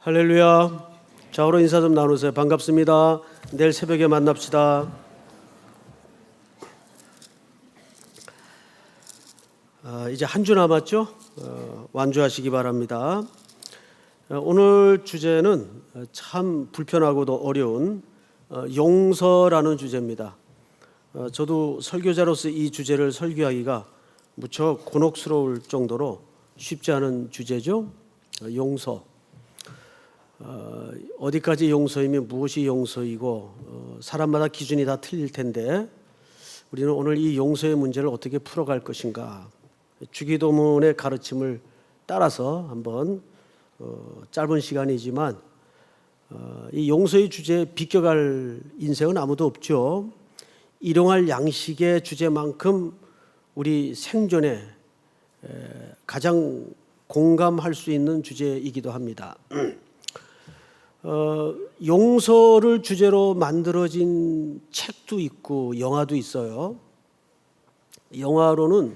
할렐루야. 좌우로 인사 좀 나누세요. 반갑습니다. 내일 새벽에 만납시다. 이제 한 주 남았죠? 완주하시기 바랍니다. 오늘 주제는 참 불편하고도 어려운 용서라는 주제입니다. 저도 설교자로서 이 주제를 설교하기가 무척 곤혹스러울 정도로 쉽지 않은 주제죠. 용서. 어디까지 용서이면 무엇이 용서이고 사람마다 기준이 다 틀릴 텐데 우리는 오늘 이 용서의 문제를 어떻게 풀어갈 것인가, 주기도문의 가르침을 따라서 한번 짧은 시간이지만 이 용서의 주제에 비껴갈 인생은 아무도 없죠. 일용할 양식의 주제만큼 우리 생존에 가장 공감할 수 있는 주제이기도 합니다. 용서를 주제로 만들어진 책도 있고 영화도 있어요. 영화로는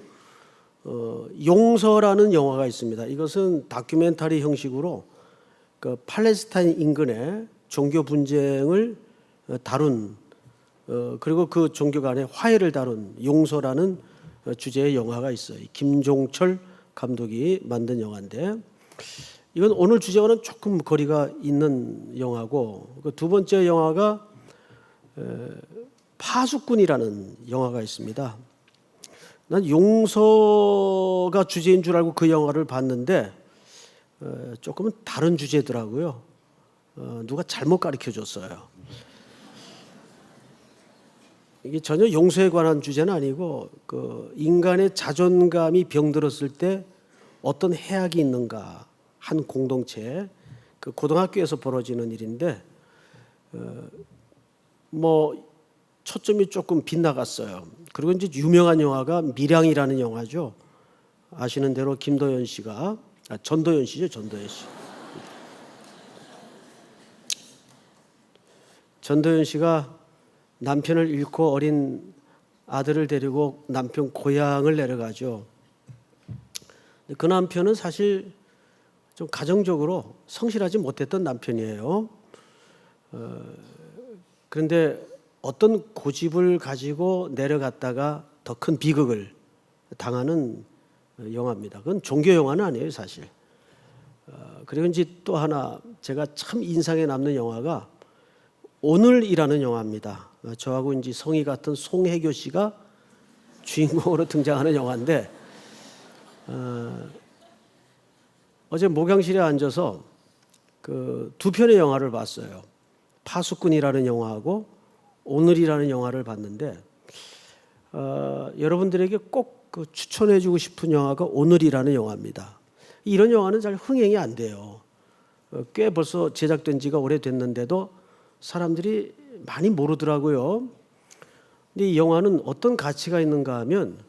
용서라는 영화가 있습니다. 이것은 다큐멘터리 형식으로 그 팔레스타인 인근의 종교 분쟁을 다룬 그리고 그 종교 간의 화해를 다룬 용서라는 주제의 영화가 있어요. 김종철 감독이 만든 영화인데 이건 오늘 주제와는 조금 거리가 있는 영화고, 그 두 번째 영화가 파수꾼이라는 영화가 있습니다. 난 용서가 주제인 줄 알고 그 영화를 봤는데 조금은 다른 주제더라고요. 누가 잘못 가르쳐 줬어요. 이게 전혀 용서에 관한 주제는 아니고 그 인간의 자존감이 병들었을 때 어떤 해악이 있는가, 한 공동체, 그 고등학교에서 벌어지는 일인데 초점이 조금 빗나갔어요. 그리고 이제 유명한 영화가 밀양이라는 영화죠. 아시는 대로 김도연 씨가 전도연 씨죠, 전도연 씨. 전도연 씨가 남편을 잃고 어린 아들을 데리고 남편 고향을 내려가죠. 그 남편은 사실 좀 가정적으로 성실하지 못했던 남편이에요. 그런데 어떤 고집을 가지고 내려갔다가 더 큰 비극을 당하는 영화입니다. 그건 종교 영화는 아니에요, 사실. 그리고 이제 또 하나 제가 참 인상에 남는 영화가 오늘이라는 영화입니다. 저하고 이제 성이 같은 송혜교 씨가 주인공으로 등장하는 영화인데 어제 목양실에 앉아서 그 두 편의 영화를 봤어요. 파수꾼이라는 영화하고 오늘이라는 영화를 봤는데 여러분들에게 꼭 그 추천해주고 싶은 영화가 오늘이라는 영화입니다. 이런 영화는 잘 흥행이 안 돼요. 꽤 벌써 제작된 지가 오래됐는데도 사람들이 많이 모르더라고요. 근데 이 영화는 어떤 가치가 있는가 하면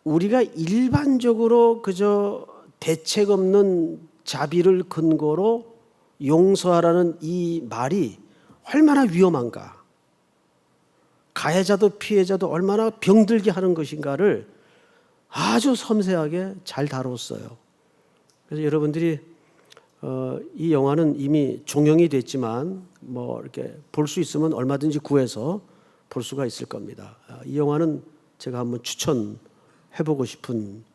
우리가 일반적으로 그저 대책 없는 자비를 근거로 용서하라는 이 말이 얼마나 위험한가, 가해자도 피해자도 얼마나 병들게 하는 것인가를 아주 섬세하게 잘 다뤘어요. 그래서 여러분들이 이 영화는 이미 종영이 됐지만 이렇게 볼 수 있으면 얼마든지 구해서 볼 수가 있을 겁니다. 이 영화는 제가 한번 추천해보고 싶은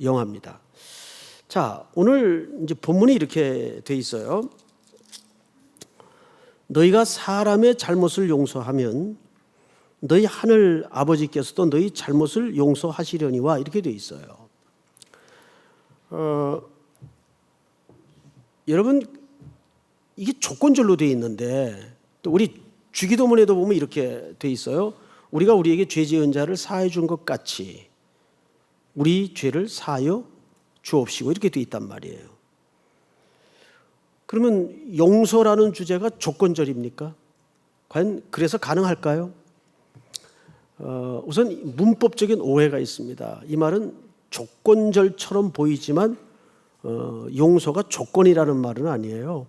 영화입니다. 자, 오늘 이제 본문이 이렇게 돼 있어요. 너희가 사람의 잘못을 용서하면 너희 하늘 아버지께서도 너희 잘못을 용서하시려니와, 이렇게 돼 있어요. 여러분, 이게 조건절로 돼 있는데 또 우리 주기도문에도 보면 이렇게 돼 있어요. 우리가 우리에게 죄 지은 자를 사해 준 것 같이 우리 죄를 사하여 주옵시고, 이렇게 돼 있단 말이에요. 그러면 용서라는 주제가 조건절입니까? 과연 그래서 가능할까요? 우선 문법적인 오해가 있습니다. 이 말은 조건절처럼 보이지만 용서가 조건이라는 말은 아니에요.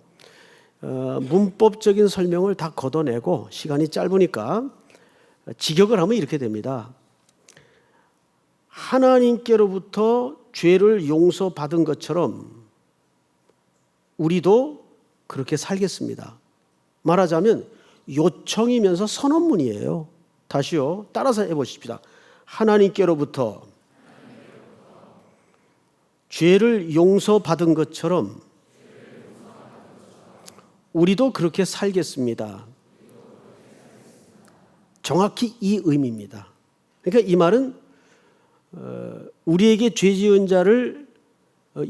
문법적인 설명을 다 걷어내고 시간이 짧으니까 직역을 하면 이렇게 됩니다. 하나님께로부터 죄를 용서받은 것처럼 우리도 그렇게 살겠습니다. 말하자면 요청이면서 선언문이에요. 다시요. 따라서 해보십시다. 하나님께로부터 죄를 용서받은 것처럼 우리도 그렇게 살겠습니다. 정확히 이 의미입니다. 그러니까 이 말은 우리에게 죄 지은 자를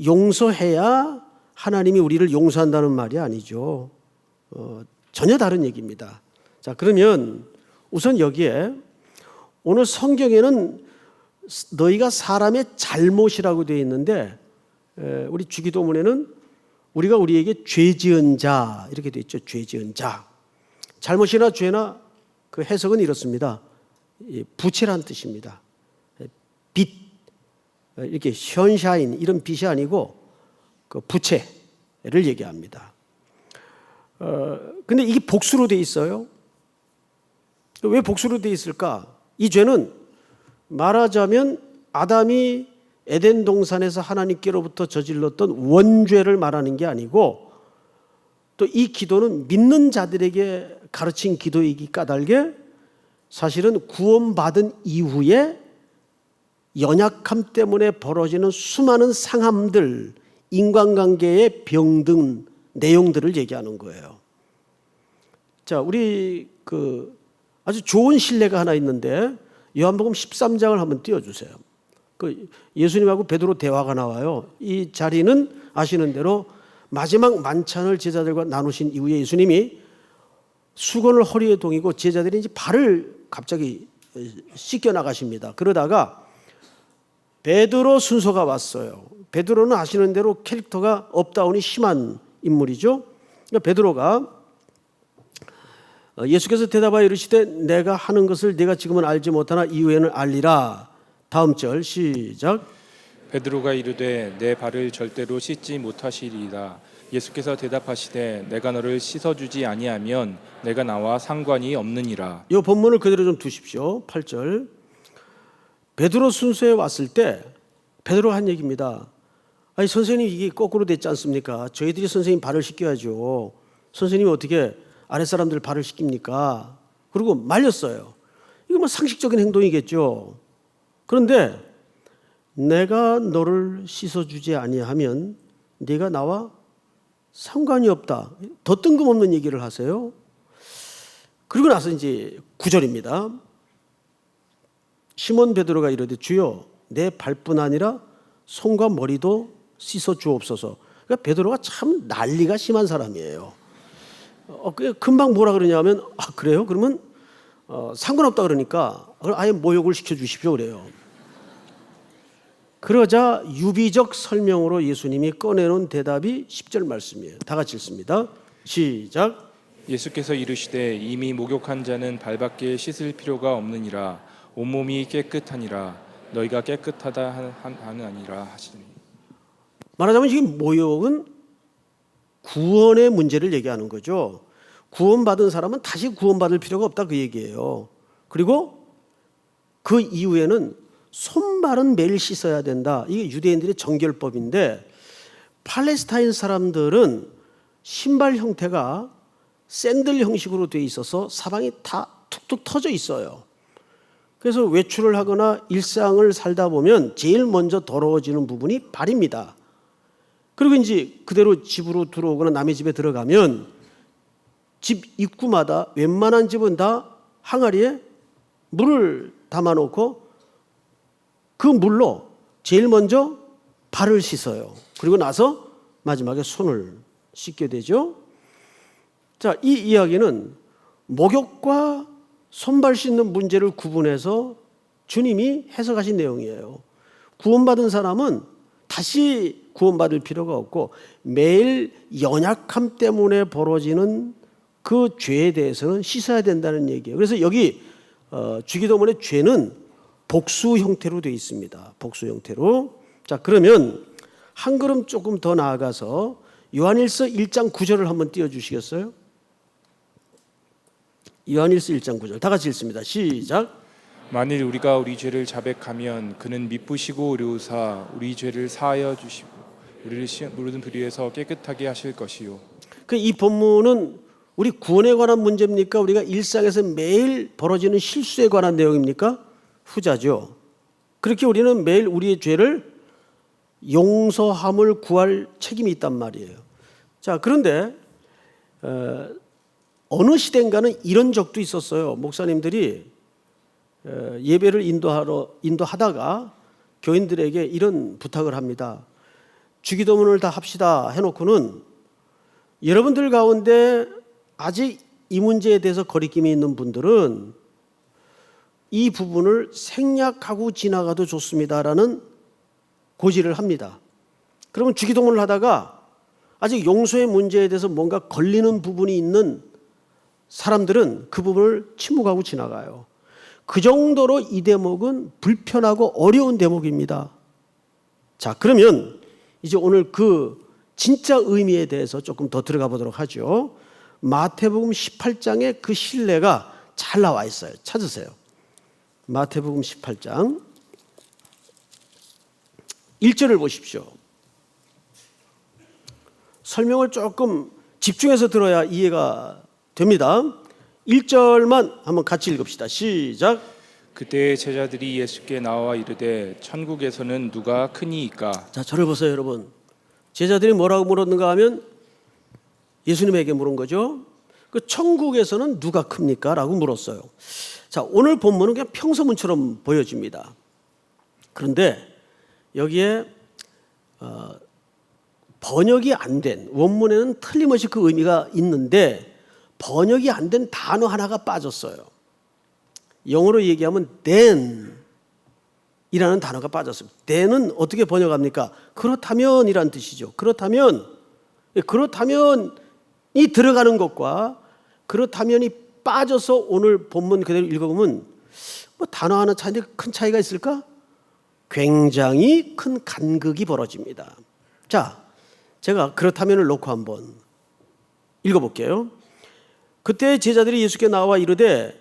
용서해야 하나님이 우리를 용서한다는 말이 아니죠. 전혀 다른 얘기입니다. 자, 그러면 우선 여기에 오늘 성경에는 너희가 사람의 잘못이라고 되어 있는데 우리 주기도문에는 우리가 우리에게 죄 지은 자 이렇게 되어 있죠. 죄 지은 자. 잘못이나 죄나 그 해석은 이렇습니다. 부채란 뜻입니다. 빚, 이렇게 현샤인 이런 빚이 아니고 그 부채를 얘기합니다. 근데 이게 복수로 돼 있어요. 왜 복수로 돼 있을까? 이 죄는 말하자면 아담이 에덴 동산에서 하나님께로부터 저질렀던 원죄를 말하는 게 아니고 또 이 기도는 믿는 자들에게 가르친 기도이기 까닭에 사실은 구원받은 이후에 연약함 때문에 벌어지는 수많은 상함들, 인간관계의 병 등 내용들을 얘기하는 거예요. 자, 우리 아주 좋은 신뢰가 하나 있는데 요한복음 13장을 한번 띄워주세요. 예수님하고 베드로 대화가 나와요. 이 자리는 아시는 대로 마지막 만찬을 제자들과 나누신 이후에 예수님이 수건을 허리에 동이고 제자들이 이제 발을 갑자기 씻겨 나가십니다. 그러다가 베드로 순서가 왔어요. 베드로는 아시는 대로 캐릭터가 업다운이 심한 인물이죠. 그러니까 베드로가 예수께서 대답하여 이르시되 내가 하는 것을 네가 지금은 알지 못하나 이후에는 알리라. 다음 절 시작. 베드로가 이르되 내 발을 절대로 씻지 못하시리이다. 예수께서 대답하시되 내가 너를 씻어주지 아니하면 내가 나와 상관이 없느니라. 이 본문을 그대로 좀 두십시오. 8절. 베드로 순서에 왔을 때 베드로가 한 얘기입니다. 아니 선생님 이게 거꾸로 됐지 않습니까? 저희들이 선생님 발을 씻겨야죠. 선생님이 어떻게 아랫사람들 발을 씻깁니까? 그리고 말렸어요. 이거 뭐 상식적인 행동이겠죠. 그런데 내가 너를 씻어주지 아니하면 네가 나와 상관이 없다. 더 뜬금없는 얘기를 하세요. 그리고 나서 이제 9절입니다. 시몬 베드로가 이르되 주여 내 발뿐 아니라 손과 머리도 씻어 주옵소서. 그러니까 베드로가 참 난리가 심한 사람이에요. 금방 뭐라 그러냐면 그래요? 그러면 상관없다 그러니까 아예 모욕을 시켜주십시오 그래요. 그러자 유비적 설명으로 예수님이 꺼내놓은 대답이 10절 말씀이에요. 다 같이 읽습니다. 시작. 예수께서 이르시되 이미 목욕한 자는 발밖에 씻을 필요가 없느니라. 온몸이 깨끗하니라. 너희가 깨끗하다 하는 아니라 하시니. 말하자면 지금 모욕은 구원의 문제를 얘기하는 거죠. 구원받은 사람은 다시 구원받을 필요가 없다 그 얘기예요. 그리고 그 이후에는 손발은 매일 씻어야 된다. 이게 유대인들의 정결법인데 팔레스타인 사람들은 신발 형태가 샌들 형식으로 되어 있어서 사방이 다 툭툭 터져 있어요. 그래서 외출을 하거나 일상을 살다 보면 제일 먼저 더러워지는 부분이 발입니다. 그리고 이제 그대로 집으로 들어오거나 남의 집에 들어가면 집 입구마다 웬만한 집은 다 항아리에 물을 담아놓고 그 물로 제일 먼저 발을 씻어요. 그리고 나서 마지막에 손을 씻게 되죠. 자, 이 이야기는 목욕과 손발 씻는 문제를 구분해서 주님이 해석하신 내용이에요. 구원받은 사람은 다시 구원받을 필요가 없고 매일 연약함 때문에 벌어지는 그 죄에 대해서는 씻어야 된다는 얘기예요. 그래서 여기 주기도문의 죄는 복수 형태로 되어 있습니다. 복수 형태로. 자, 그러면 한 걸음 조금 더 나아가서 요한일서 1장 9절을 한번 띄워주시겠어요? 요한일서 1장 9절 다 같이 읽습니다. 시작. 만일 우리가 우리 죄를 자백하면 그는 미쁘시고 의로우사 우리 죄를 사하여 주시고 우리를 모든 불의에서 깨끗하게 하실 것이요. 그 이 본문은 우리 구원에 관한 문제입니까? 우리가 일상에서 매일 벌어지는 실수에 관한 내용입니까? 후자죠. 그렇게 우리는 매일 우리의 죄를 용서함을 구할 책임이 있단 말이에요. 자, 그런데 어느 시대인가는 이런 적도 있었어요. 목사님들이 예배를 인도하다가 교인들에게 이런 부탁을 합니다. 주기도문을 다 합시다 해놓고는 여러분들 가운데 아직 이 문제에 대해서 거리낌이 있는 분들은 이 부분을 생략하고 지나가도 좋습니다라는 고지를 합니다. 그러면 주기도문을 하다가 아직 용서의 문제에 대해서 뭔가 걸리는 부분이 있는 사람들은 그 부분을 침묵하고 지나가요. 그 정도로 이 대목은 불편하고 어려운 대목입니다. 자, 그러면 이제 오늘 그 진짜 의미에 대해서 조금 더 들어가 보도록 하죠. 마태복음 18장에 그 신뢰가 잘 나와 있어요. 찾으세요. 마태복음 18장 1절을 보십시오. 설명을 조금 집중해서 들어야 이해가 됩니다. 1절만 한번 같이 읽읍시다. 시작. 그때 제자들이 예수께 나와 이르되 천국에서는 누가 크니이까. 자, 저를 보세요, 여러분. 제자들이 뭐라고 물었는가 하면 예수님에게 물은 거죠. 그 천국에서는 누가 큽니까? 라고 물었어요. 자, 오늘 본문은 그냥 평서문처럼 보여집니다. 그런데 여기에 번역이 안 된, 원문에는 틀림없이 그 의미가 있는데 번역이 안 된 단어 하나가 빠졌어요. 영어로 얘기하면 then 이라는 단어가 빠졌습니다. then은 어떻게 번역합니까? 그렇다면 이란 뜻이죠. 그렇다면이 들어가는 것과 그렇다면이 빠져서 오늘 본문 그대로 읽어보면 뭐 단어 하나 차이인데 큰 차이가 있을까? 굉장히 큰 간극이 벌어집니다. 자, 제가 그렇다면을 놓고 한번 읽어볼게요. 그때 제자들이 예수께 나와 이르되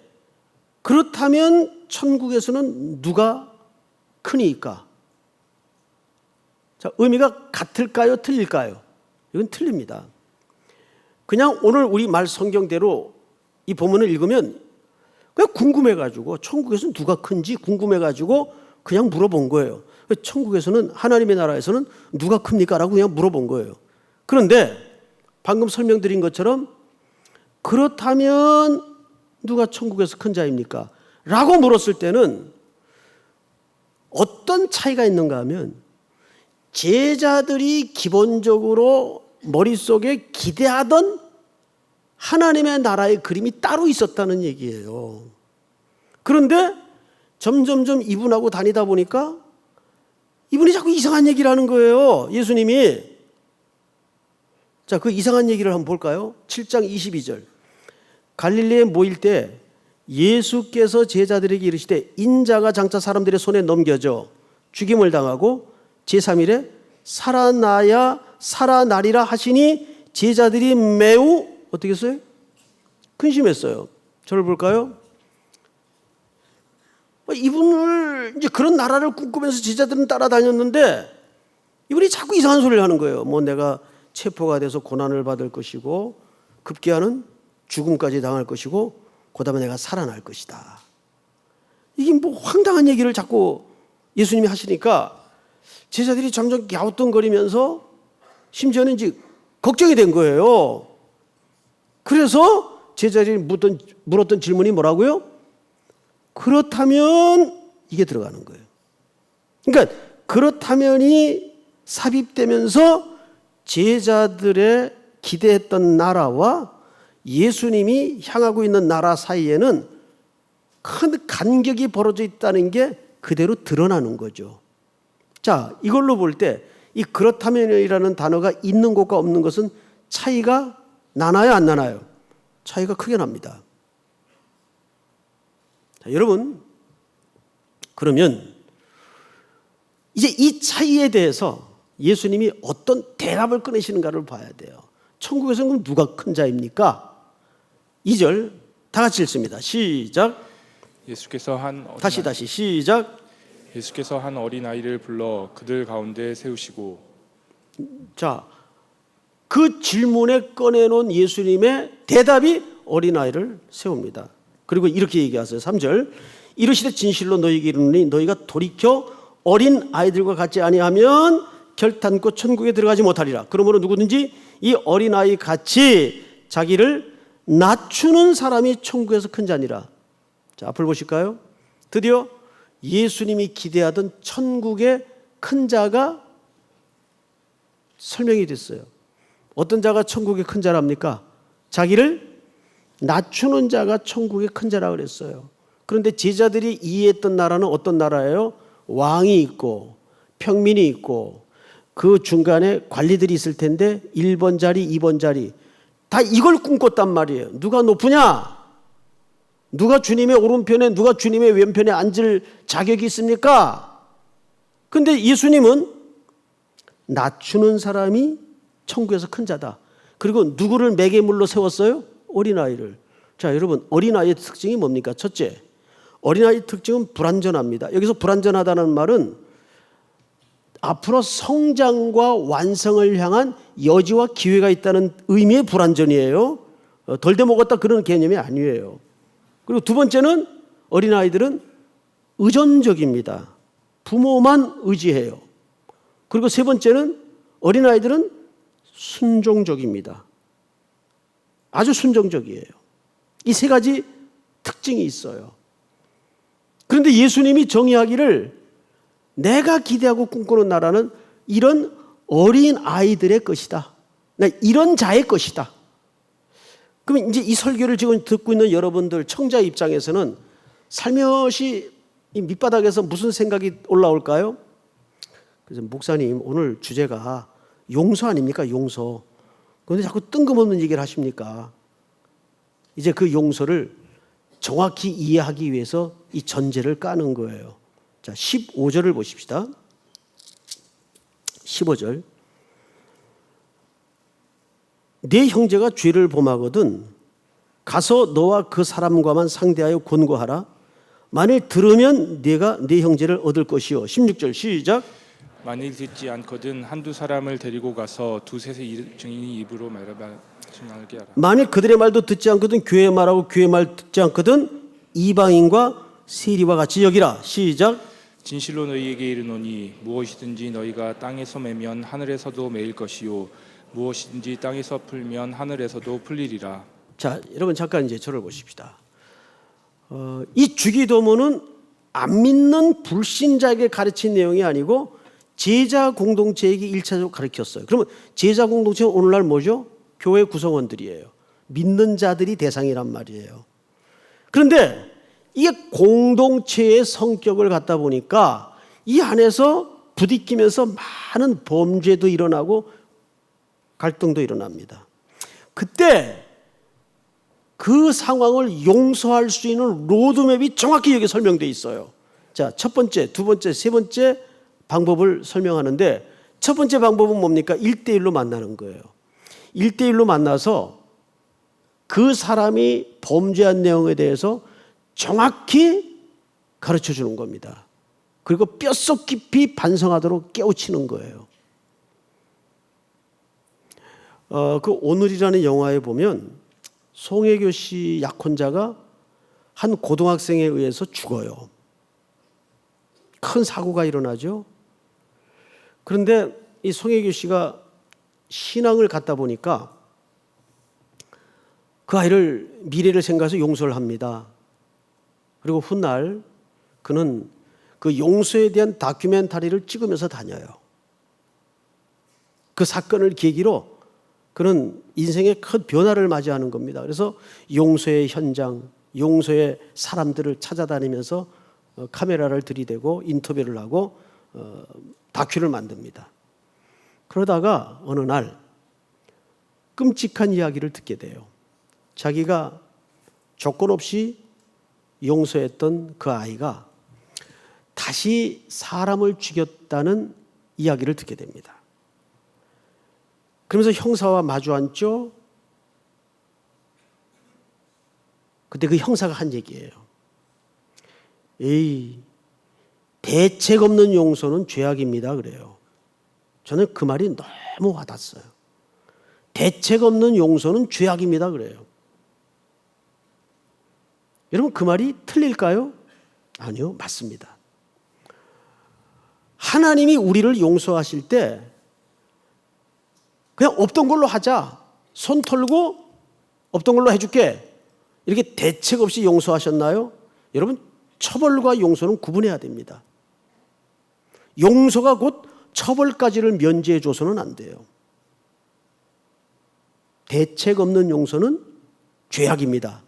그렇다면 천국에서는 누가 크니이까? 자, 의미가 같을까요? 틀릴까요? 이건 틀립니다. 그냥 오늘 우리 말 성경대로 이 본문을 읽으면 그냥 궁금해가지고 천국에서는 누가 큰지 궁금해가지고 그냥 물어본 거예요. 천국에서는 하나님의 나라에서는 누가 큽니까? 라고 그냥 물어본 거예요. 그런데 방금 설명드린 것처럼 그렇다면 누가 천국에서 큰 자입니까? 라고 물었을 때는 어떤 차이가 있는가 하면 제자들이 기본적으로 머릿속에 기대하던 하나님의 나라의 그림이 따로 있었다는 얘기예요. 그런데 점점점 이분하고 다니다 보니까 이분이 자꾸 이상한 얘기를 하는 거예요. 예수님이. 자, 그 이상한 얘기를 한번 볼까요? 7장 22절. 갈릴리에 모일 때 예수께서 제자들에게 이르시되 인자가 장차 사람들의 손에 넘겨져 죽임을 당하고 제3일에 살아나야 살아나리라 하시니 제자들이 매우 어떻게 했어요? 근심했어요. 저를 볼까요? 이분을 이제 그런 나라를 꿈꾸면서 제자들은 따라다녔는데 이분이 자꾸 이상한 소리를 하는 거예요. 뭐 내가 체포가 돼서 고난을 받을 것이고 급기야는 죽음까지 당할 것이고 그다음에 내가 살아날 것이다. 이게 뭐 황당한 얘기를 자꾸 예수님이 하시니까 제자들이 점점 갸우뚱거리면서 심지어는 이제 걱정이 된 거예요. 그래서 제자들이 물었던 질문이 뭐라고요? 그렇다면 이게 들어가는 거예요. 그러니까 그렇다면이 삽입되면서 제자들의 기대했던 나라와 예수님이 향하고 있는 나라 사이에는 큰 간격이 벌어져 있다는 게 그대로 드러나는 거죠. 자, 이걸로 볼 때 이 그렇다면이라는 단어가 있는 것과 없는 것은 차이가 나나요, 안 나나요? 차이가 크게 납니다. 자, 여러분, 그러면 이제 이 차이에 대해서 예수님이 어떤 대답을 꺼내시는가를 봐야 돼요. 천국에서는 그럼 누가 큰 자입니까? 2절 다 같이 읽습니다. 시작. 다시 시작. 예수께서 한 어린아이를 불러 그들 가운데 세우시고. 자, 그 질문에 꺼내놓은 예수님의 대답이 어린아이를 세웁니다. 그리고 이렇게 얘기하세요. 3절. 이르시되 진실로 너희에게 이르노니 너희가 돌이켜 어린 아이들과 같지 아니하면 결단코 천국에 들어가지 못하리라. 그러므로 누구든지 이 어린아이 같이 자기를 낮추는 사람이 천국에서 큰 자니라. 자, 앞을 보실까요? 드디어 예수님이 기대하던 천국의 큰 자가 설명이 됐어요. 어떤 자가 천국의 큰 자랍니까? 자기를 낮추는 자가 천국의 큰 자라고 그랬어요. 그런데 제자들이 이해했던 나라는 어떤 나라예요? 왕이 있고 평민이 있고 그 중간에 관리들이 있을 텐데 1번 자리, 2번 자리 다 이걸 꿈꿨단 말이에요. 누가 높으냐? 누가 주님의 오른편에 누가 주님의 왼편에 앉을 자격이 있습니까? 그런데 예수님은 낮추는 사람이 천국에서 큰 자다. 그리고 누구를 매개물로 세웠어요? 어린아이를. 자, 여러분, 어린아이의 특징이 뭡니까? 첫째, 어린아이의 특징은 불완전합니다. 여기서 불완전하다는 말은 앞으로 성장과 완성을 향한 여지와 기회가 있다는 의미의 불완전이에요. 덜 돼먹었다 그런 개념이 아니에요. 그리고 두 번째는 어린아이들은 의존적입니다. 부모만 의지해요. 그리고 세 번째는 어린아이들은 순종적입니다. 아주 순종적이에요. 이 세 가지 특징이 있어요. 그런데 예수님이 정의하기를 내가 기대하고 꿈꾸는 나라는 이런 어린 아이들의 것이다. 이런 자의 것이다. 그럼 이제 이 설교를 지금 듣고 있는 여러분들 청자 입장에서는 살며시 이 밑바닥에서 무슨 생각이 올라올까요? 그래서 목사님 오늘 주제가 용서 아닙니까? 용서. 그런데 자꾸 뜬금없는 얘기를 하십니까? 이제 그 용서를 정확히 이해하기 위해서 이 전제를 까는 거예요. 자, 15절을 보십시다. 15절. 네 형제가 죄를 범하거든 가서 너와 그 사람과만 상대하여 권고하라. 만일 들으면 네가 네 형제를 얻을 것이요. 16절 시작. 만일 듣지 않거든 한두 사람을 데리고 가서 두세 증인이 입으로 말하게 하라. 만일 그들의 말도 듣지 않거든 교회의 말하고 교회의 말 듣지 않거든 이방인과 세리와 같이 여기라. 시작. 진실로 너희에게 이르노니 무엇이든지 너희가 땅에서 매면 하늘에서도 매일 것이요 무엇이든지 땅에서 풀면 하늘에서도 풀리리라. 자, 여러분 잠깐 이제 저를 보십시다. 이 주기도문은 안 믿는 불신자에게 가르친 내용이 아니고 제자 공동체에게 1차적으로 가르쳤어요. 그러면 제자 공동체는 오늘날 뭐죠? 교회 구성원들이에요. 믿는 자들이 대상이란 말이에요. 그런데 이게 공동체의 성격을 갖다 보니까 이 안에서 부딪히면서 많은 범죄도 일어나고 갈등도 일어납니다. 그때 그 상황을 용서할 수 있는 로드맵이 정확히 여기 설명되어 있어요. 자, 첫 번째, 두 번째, 세 번째 방법을 설명하는데 첫 번째 방법은 뭡니까? 1대1로 만나는 거예요. 1대1로 만나서 그 사람이 범죄한 내용에 대해서 정확히 가르쳐 주는 겁니다. 그리고 뼛속 깊이 반성하도록 깨우치는 거예요. 그 오늘이라는 영화에 보면 송혜교 씨 약혼자가 한 고등학생에 의해서 죽어요. 큰 사고가 일어나죠. 그런데 이 송혜교 씨가 신앙을 갖다 보니까 그 아이를 미래를 생각해서 용서를 합니다. 그리고 훗날 그는 그 용서에 대한 다큐멘터리를 찍으면서 다녀요. 그 사건을 계기로 그는 인생의 큰 변화를 맞이하는 겁니다. 그래서 용서의 현장, 용서의 사람들을 찾아다니면서 카메라를 들이대고 인터뷰를 하고 다큐를 만듭니다. 그러다가 어느 날 끔찍한 이야기를 듣게 돼요. 자기가 조건 없이 용서했던 그 아이가 다시 사람을 죽였다는 이야기를 듣게 됩니다. 그러면서 형사와 마주 앉죠. 그때 그 형사가 한 얘기예요. 에이, 대책 없는 용서는 죄악입니다. 그래요. 저는 그 말이 너무 와닿았어요. 대책 없는 용서는 죄악입니다 그래요. 여러분 그 말이 틀릴까요? 아니요, 맞습니다. 하나님이 우리를 용서하실 때 그냥 없던 걸로 하자, 손 털고 없던 걸로 해줄게, 이렇게 대책 없이 용서하셨나요? 여러분 처벌과 용서는 구분해야 됩니다. 용서가 곧 처벌까지를 면제해 줘서는 안 돼요. 대책 없는 용서는 죄악입니다.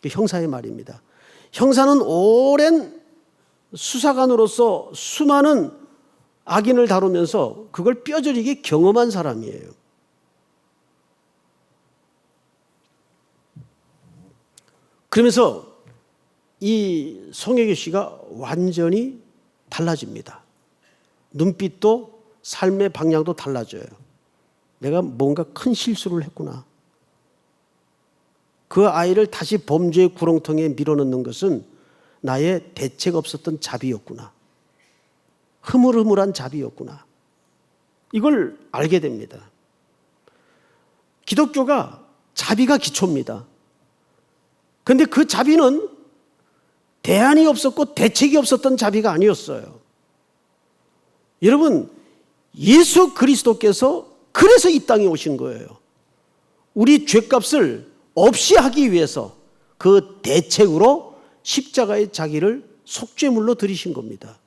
형사의 말입니다. 형사는 오랜 수사관으로서 수많은 악인을 다루면서 그걸 뼈저리게 경험한 사람이에요. 그러면서 이 송혜교 씨가 완전히 달라집니다. 눈빛도 삶의 방향도 달라져요. 내가 뭔가 큰 실수를 했구나. 그 아이를 다시 범죄의 구렁텅이에 밀어넣는 것은 나의 대책 없었던 자비였구나. 흐물흐물한 자비였구나. 이걸 알게 됩니다. 기독교가 자비가 기초입니다. 그런데 그 자비는 대안이 없었고 대책이 없었던 자비가 아니었어요. 여러분, 예수 그리스도께서 그래서 이 땅에 오신 거예요. 우리 죄값을 없이 하기 위해서 그 대책으로 십자가의 자기를 속죄물로 드리신 겁니다.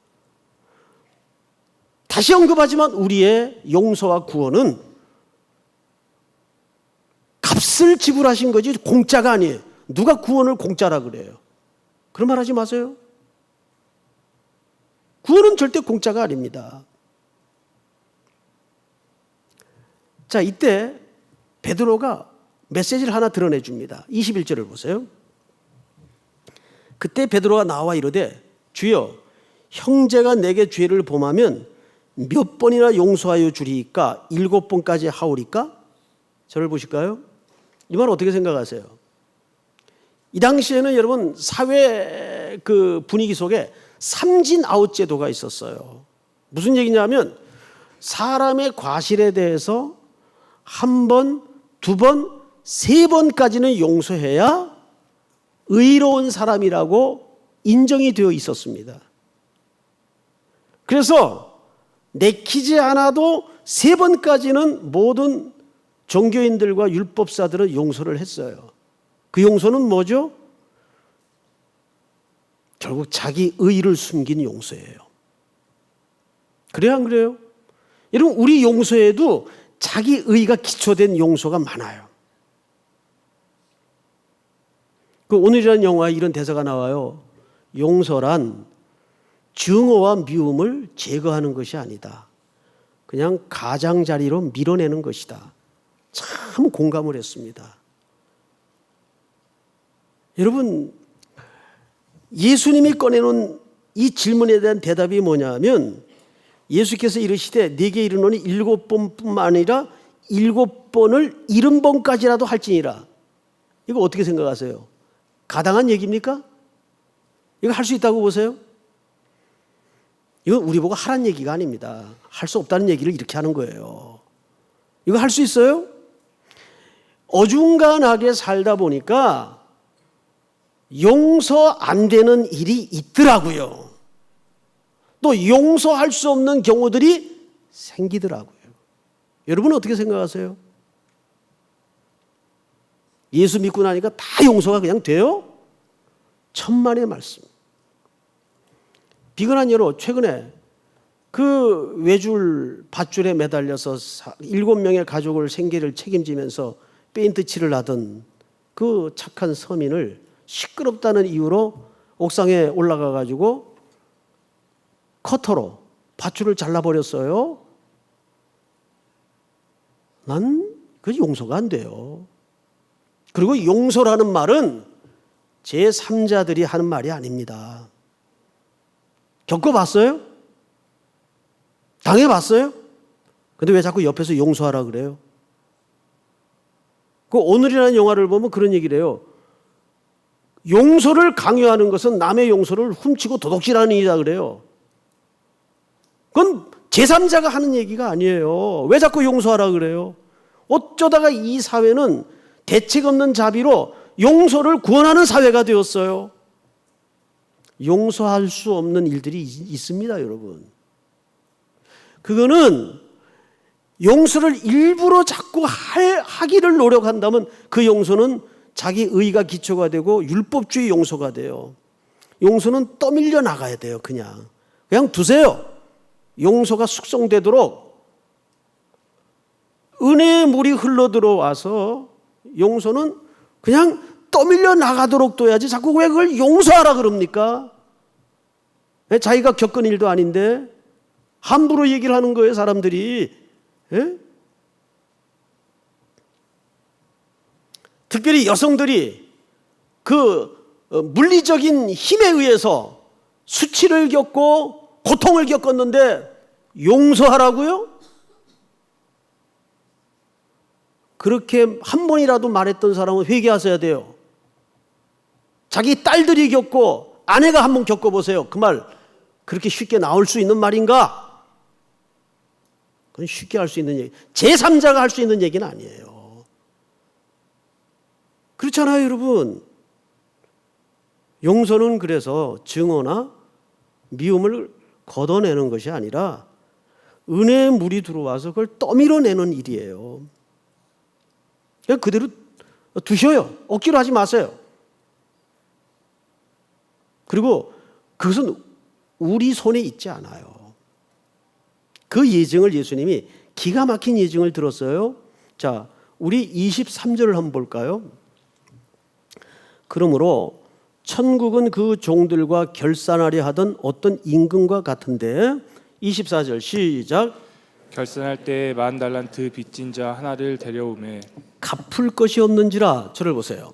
다시 언급하지만 우리의 용서와 구원은 값을 지불하신 거지 공짜가 아니에요. 누가 구원을 공짜라 그래요? 그런 말 하지 마세요. 구원은 절대 공짜가 아닙니다. 자, 이때 베드로가 메시지를 하나 드러내 줍니다. 21절을 보세요. 그때 베드로가 나와 이르되 주여 형제가 내게 죄를 범하면 몇 번이나 용서하여 주리이까 7번까지 하오리까? 저를 보실까요? 이 말 어떻게 생각하세요? 이 당시에는 여러분 사회 그 분위기 속에 삼진 아웃 제도가 있었어요. 무슨 얘기냐면 사람의 과실에 대해서 한 번, 두 번, 세 번까지는 용서해야 의로운 사람이라고 인정이 되어 있었습니다. 그래서 내키지 않아도 세 번까지는 모든 종교인들과 율법사들은 용서를 했어요. 그 용서는 뭐죠? 결국 자기 의를 숨긴 용서예요. 그래요, 안 그래요? 여러분, 우리 용서에도 자기 의가 기초된 용서가 많아요. 그 오늘이라는 영화에 이런 대사가 나와요. 용서란 증오와 미움을 제거하는 것이 아니다. 그냥 가장자리로 밀어내는 것이다. 참 공감을 했습니다. 여러분, 예수님이 꺼내놓은 이 질문에 대한 대답이 뭐냐면 예수께서 이르시되 네게 이르노니 7번뿐만 아니라 7번을 70번까지라도 할지니라. 이거 어떻게 생각하세요? 가당한 얘기입니까? 이거 할 수 있다고 보세요? 이건 우리 보고 하란 얘기가 아닙니다. 할 수 없다는 얘기를 이렇게 하는 거예요. 이거 할 수 있어요? 어중간하게 살다 보니까 용서 안 되는 일이 있더라고요. 또 용서할 수 없는 경우들이 생기더라고요. 여러분은 어떻게 생각하세요? 예수 믿고 나니까 다 용서가 그냥 돼요? 천만의 말씀. 비근한 예로 최근에 그 외줄 밧줄에 매달려서 7명의 가족을 생계를 책임지면서 페인트 칠을 하던 그 착한 서민을 시끄럽다는 이유로 옥상에 올라가 가지고 커터로 밧줄을 잘라버렸어요. 난 그 용서가 안 돼요. 그리고 용서라는 말은 제3자들이 하는 말이 아닙니다. 겪어봤어요? 당해봤어요? 근데 왜 자꾸 옆에서 용서하라 그래요? 그 오늘이라는 영화를 보면 그런 얘기를 해요. 용서를 강요하는 것은 남의 용서를 훔치고 도둑질하는 일이다 그래요. 그건 제3자가 하는 얘기가 아니에요. 왜 자꾸 용서하라 그래요? 어쩌다가 이 사회는 대책 없는 자비로 용서를 구원하는 사회가 되었어요. 용서할 수 없는 일들이 있습니다, 여러분. 그거는 용서를 일부러 자꾸 하기를 노력한다면 그 용서는 자기 의가 기초가 되고 율법주의 용서가 돼요. 용서는 떠밀려 나가야 돼요. 그냥 두세요. 용서가 숙성되도록 은혜의 물이 흘러들어와서 용서는 그냥 떠밀려 나가도록 둬야지 자꾸 왜 그걸 용서하라 그럽니까? 자기가 겪은 일도 아닌데 함부로 얘기를 하는 거예요, 사람들이. 예? 특별히 여성들이 그 물리적인 힘에 의해서 수치를 겪고 고통을 겪었는데 용서하라고요? 그렇게 한 번이라도 말했던 사람은 회개하셔야 돼요. 자기 딸들이 겪고 아내가 한 번 겪어보세요. 그 말 그렇게 쉽게 나올 수 있는 말인가? 그건 쉽게 할 수 있는 얘기, 제3자가 할 수 있는 얘기는 아니에요. 그렇잖아요, 여러분. 용서는 그래서 증오나 미움을 걷어내는 것이 아니라 은혜의 물이 들어와서 그걸 떠밀어내는 일이에요. 그냥 그대로 두셔요. 억지로 하지 마세요. 그리고 그것은 우리 손에 있지 않아요. 그 예증을 예수님이 기가 막힌 예증을 들었어요. 자, 우리 23절을 한번 볼까요? 그러므로 천국은 그 종들과 결산하려 하던 어떤 임금과 같은데 24절 시작. 결산할 때 10,000달란트 빚진 자 하나를 데려오매 갚을 것이 없는지라. 저를 보세요.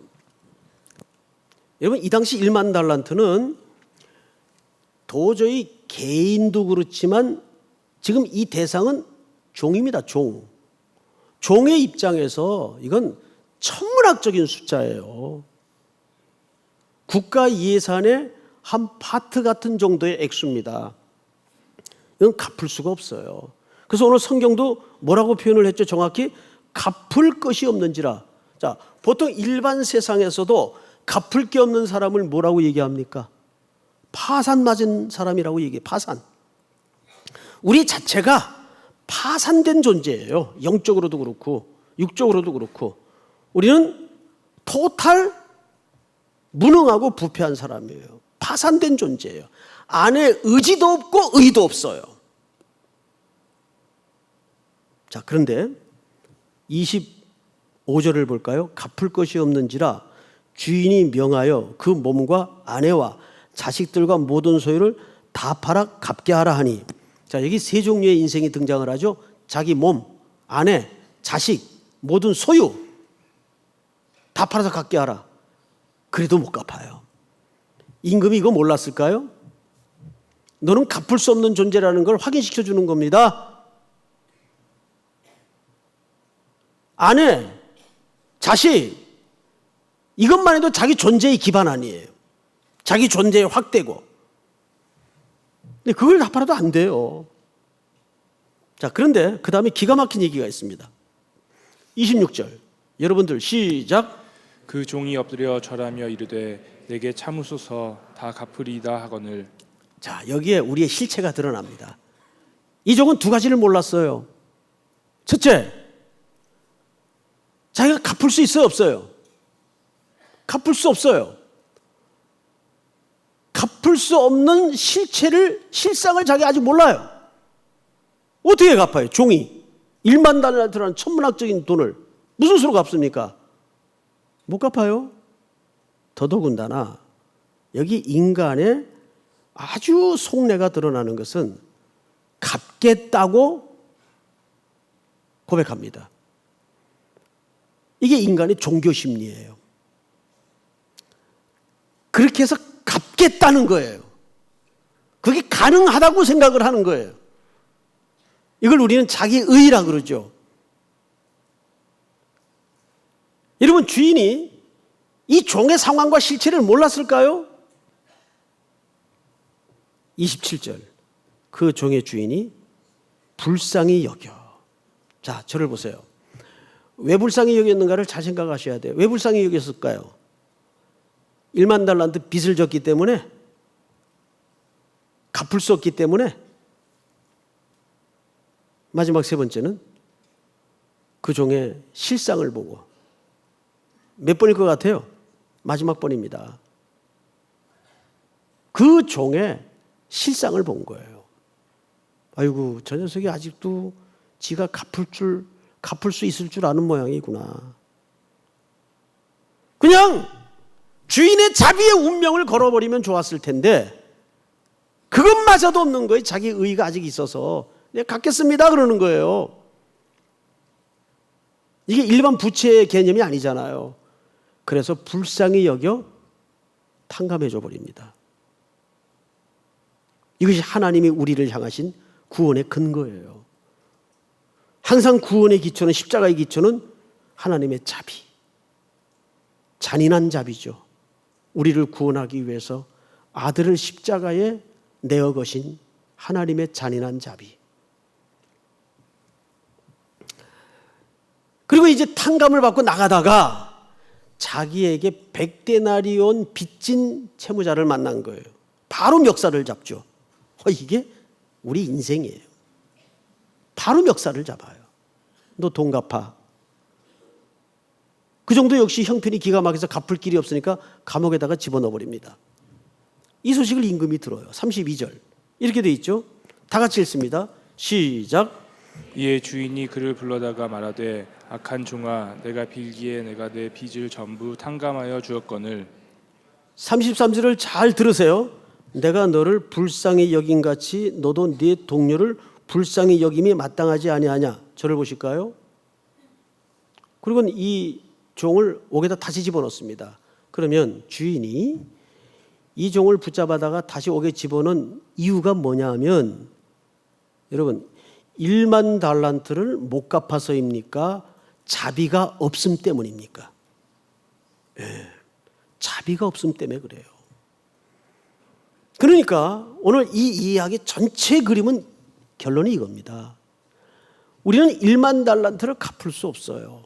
여러분, 이 당시 10,000달란트는 도저히 개인도 그렇지만 지금 이 대상은 종입니다. 종의 입장에서 이건 천문학적인 숫자예요. 국가 예산의 한 파트 같은 정도의 액수입니다. 이건 갚을 수가 없어요. 그래서 오늘 성경도 뭐라고 표현을 했죠? 정확히 갚을 것이 없는지라. 자, 보통 일반 세상에서도 갚을 게 없는 사람을 뭐라고 얘기합니까? 파산 맞은 사람이라고 얘기해요. 파산. 우리 자체가 파산된 존재예요. 영적으로도 그렇고 육적으로도 그렇고. 우리는 토탈 무능하고 부패한 사람이에요. 파산된 존재예요. 안에 의지도 없고 의도 없어요. 자, 그런데 25절을 볼까요? 갚을 것이 없는지라 주인이 명하여 그 몸과 아내와 자식들과 모든 소유를 다 팔아 갚게 하라 하니. 자, 여기 세 종류의 인생이 등장을 하죠. 자기 몸, 아내, 자식, 모든 소유 다 팔아서 갚게 하라. 그래도 못 갚아요. 임금이 이거 몰랐을까요? 너는 갚을 수 없는 존재라는 걸 확인시켜 주는 겁니다. 아내, 자식, 이것만 해도 자기 존재의 기반 아니에요. 자기 존재의 확대고. 근데 그걸 다 팔아도 안 돼요. 자, 그런데 그 다음에 기가 막힌 얘기가 있습니다. 26절 여러분들 시작. 그 종이 엎드려 절하며 이르되 내게 참으소서 다 갚으리이다 하거늘. 자, 여기에 우리의 실체가 드러납니다. 이 종은 두 가지를 몰랐어요. 첫째, 자기가 갚을 수 있어요, 없어요? 갚을 수 없어요. 갚을 수 없는 실상을 자기가 아직 몰라요. 어떻게 갚아요? 종이 10,000달란트라는 천문학적인 돈을 무슨 수로 갚습니까? 못 갚아요. 더더군다나 여기 인간의 아주 속내가 드러나는 것은 갚겠다고 고백합니다. 이게 인간의 종교 심리예요. 그렇게 해서 갚겠다는 거예요. 그게 가능하다고 생각을 하는 거예요. 이걸 우리는 자기의라 그러죠. 여러분, 주인이 이 종의 상황과 실체를 몰랐을까요? 27절 그 종의 주인이 불쌍히 여겨. 자, 저를 보세요. 왜 불쌍히 여겼는가를 잘 생각하셔야 돼요. 왜 불쌍히 여겼을까요? 1만 달란트 빚을 졌기 때문에? 갚을 수 없기 때문에? 마지막 세 번째는 그 종의 실상을 보고. 몇 번일 것 같아요? 마지막 번입니다. 그 종의 실상을 본 거예요. 아이고, 저 녀석이 아직도 지가 갚을 수 있을 줄 아는 모양이구나. 그냥 주인의 자비의 운명을 걸어버리면 좋았을 텐데 그것마저도 없는 거예요. 자기 의의가 아직 있어서 네, 갚겠습니다 그러는 거예요. 이게 일반 부채의 개념이 아니잖아요. 그래서 불쌍히 여겨 탕감해줘 버립니다. 이것이 하나님이 우리를 향하신 구원의 근거예요. 항상 구원의 기초는, 십자가의 기초는 하나님의 자비, 잔인한 자비죠. 우리를 구원하기 위해서 아들을 십자가에 내어 거신 하나님의 잔인한 자비. 그리고 이제 탕감을 받고 나가다가 자기에게 100데나리온 빚진 채무자를 만난 거예요. 바로 멱살을 잡죠. 이게 우리 인생이에요. 바로 멱살을 잡아요. 너 돈 갚아. 그 정도 역시 형편이 기가 막혀서 갚을 길이 없으니까 감옥에다가 집어넣어 버립니다. 이 소식을 임금이 들어요. 32절 이렇게 돼 있죠. 다 같이 읽습니다. 시작. 이에 주인이 그를 불러다가 말하되 악한 종아, 내가 빌기에 내가 내 빚을 전부 탕감하여 주었거늘. 33절을 잘 들으세요. 내가 너를 불쌍히 여긴같이 너도 네 동료를 불쌍히 여김이 마땅하지 아니하냐. 저를 보실까요? 그리고 이 종을 옥에다 다시 집어넣습니다. 그러면 주인이 이 종을 붙잡아다가 다시 옥에 집어넣은 이유가 뭐냐 하면, 여러분 1만 달란트를 못 갚아서입니까? 자비가 없음 때문입니까? 자비가 없음 때문에 그래요. 그러니까 오늘 이 이야기 전체 그림은 결론이 이겁니다. 우리는 1만 달란트를 갚을 수 없어요.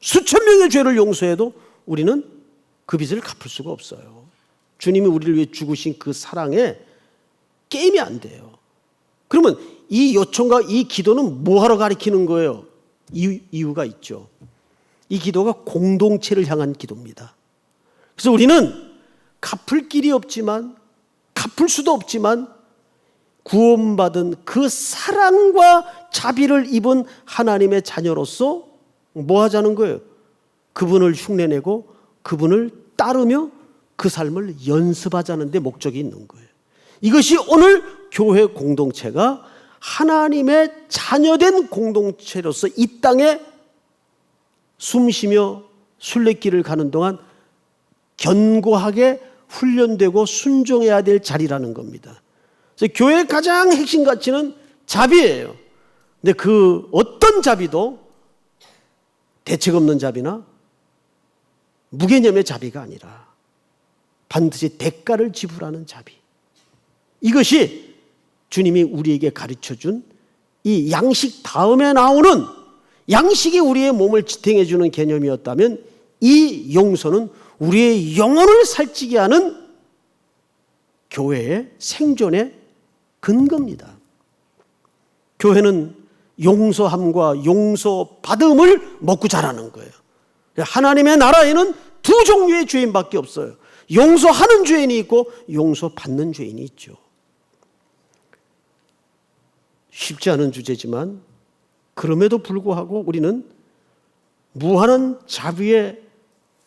수천 명의 죄를 용서해도 우리는 그 빚을 갚을 수가 없어요. 주님이 우리를 위해 죽으신 그 사랑에 게임이 안 돼요. 그러면 이 요청과 이 기도는 뭐하러 가리키는 거예요? 이유가 있죠. 이 기도가 공동체를 향한 기도입니다. 그래서 우리는 갚을 길이 없지만, 갚을 수도 없지만 구원받은 그 사랑과 자비를 입은 하나님의 자녀로서 뭐 하자는 거예요? 그분을 흉내내고 그분을 따르며 그 삶을 연습하자는 데 목적이 있는 거예요. 이것이 오늘 교회 공동체가 하나님의 자녀된 공동체로서 이 땅에 숨쉬며 순례길을 가는 동안 견고하게 훈련되고 순종해야 될 자리라는 겁니다. 그래서 교회의 가장 핵심 가치는 자비예요. 근데 그 어떤 자비도 대책 없는 자비나 무개념의 자비가 아니라 반드시 대가를 지불하는 자비. 이것이 주님이 우리에게 가르쳐준 이 양식 다음에 나오는, 양식이 우리의 몸을 지탱해 주는 개념이었다면 이 용서는 우리의 영혼을 살찌게 하는 교회의 생존의 근거입니다. 교회는 용서함과 용서받음을 먹고 자라는 거예요. 하나님의 나라에는 두 종류의 죄인밖에 없어요. 용서하는 죄인이 있고 용서받는 죄인이 있죠. 쉽지 않은 주제지만 그럼에도 불구하고 우리는 무한한 자비의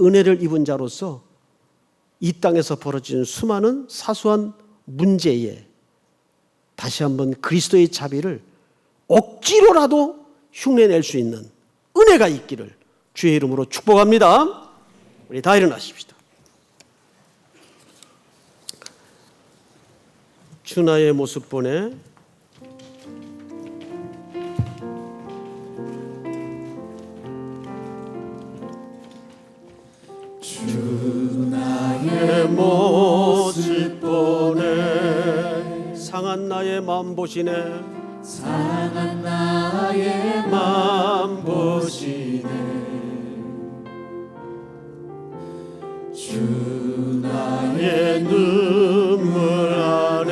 은혜를 입은 자로서 이 땅에서 벌어지는 수많은 사소한 문제에 다시 한번 그리스도의 자비를 억지로라도 흉내낼 수 있는 은혜가 있기를 주의 이름으로 축복합니다. 우리 다 일어나십시다. 주 나의 모습 보내 주 나의 모습 보내 상한 나의 마음 보시네 상한 나의 맘 보시네. 주 나의 눈물 안에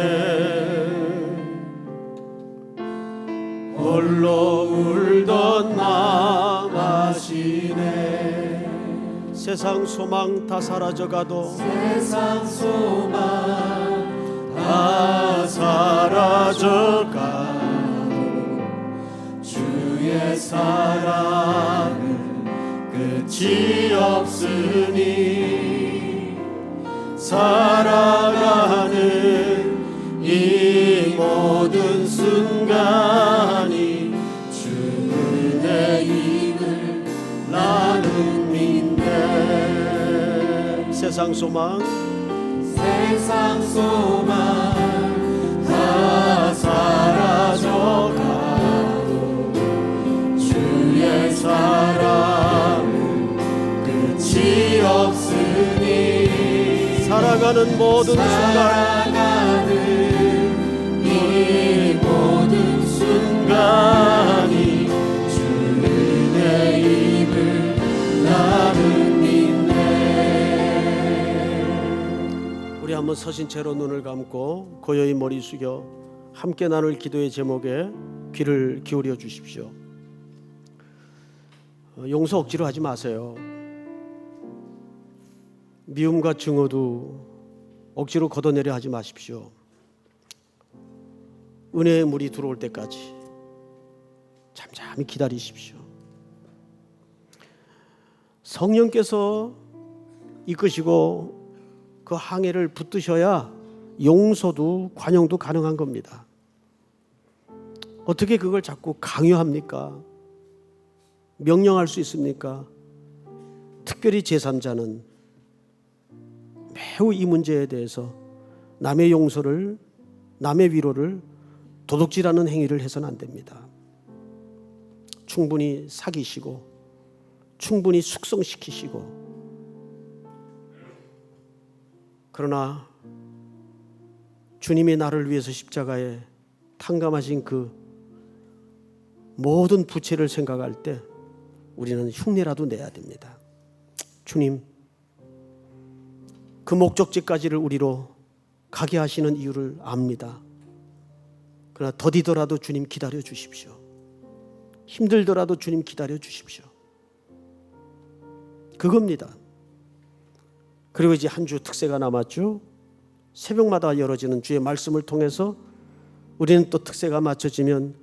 홀로 울던 나 아시네. 세상 소망 다 사라져가도 세상 소망 다 사라져가도 주의 사랑은 끝이 없으니 살아가는 이 모든 순간이 주 은혜임을 나는 믿네. 세상 소망 세상 소망 다 사라져가도 주의 사랑은 끝이 없으니 살아가는 모든 순간 살아가는 이 모든 순간이 주 은혜임을 나는 우리 한번 서신 채로 눈을 감고 고요히 머리 숙여 함께 나눌 기도의 제목에 귀를 기울여 주십시오. 용서 억지로 하지 마세요. 미움과 증오도 억지로 걷어내려 하지 마십시오. 은혜의 물이 들어올 때까지 잠잠히 기다리십시오. 성령께서 이끄시고 그 항해를 붙드셔야 용서도 관용도 가능한 겁니다. 어떻게 그걸 자꾸 강요합니까? 명령할 수 있습니까? 특별히 제3자는 매우 이 문제에 대해서 남의 용서를, 남의 위로를 도둑질하는 행위를 해서는 안 됩니다. 충분히 사귀시고 충분히 숙성시키시고, 그러나 주님이 나를 위해서 십자가에 탕감하신 그 모든 부채를 생각할 때 우리는 흉내라도 내야 됩니다. 주님, 그 목적지까지를 우리로 가게 하시는 이유를 압니다. 그러나 더디더라도 주님 기다려 주십시오. 힘들더라도 주님 기다려 주십시오. 그겁니다. 그리고 이제 한 주 특세가 남았죠. 새벽마다 열어지는 주의 말씀을 통해서 우리는 또 특세가 맞춰지면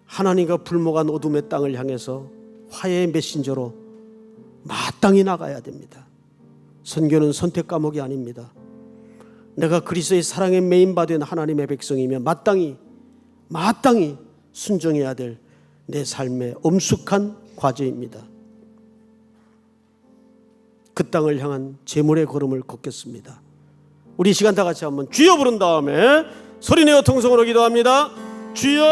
하나님과 불목한 어둠의 땅을 향해서 화해의 메신저로 마땅히 나가야 됩니다. 선교는 선택 과목이 아닙니다. 내가 그리스도의 사랑에 메인받은 하나님의 백성이며 마땅히 순종해야 될 내 삶의 엄숙한 과제입니다. 그 땅을 향한 제물의 걸음을 걷겠습니다. 우리 시간 다 같이 한번 주여 부른 다음에 소리내어 통성으로 기도합니다. 주여!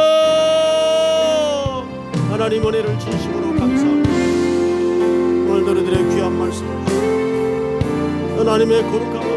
하나님 은혜를 진심으로 감사합니다. 오늘 너희들의 귀한 말씀 하나님의 거룩한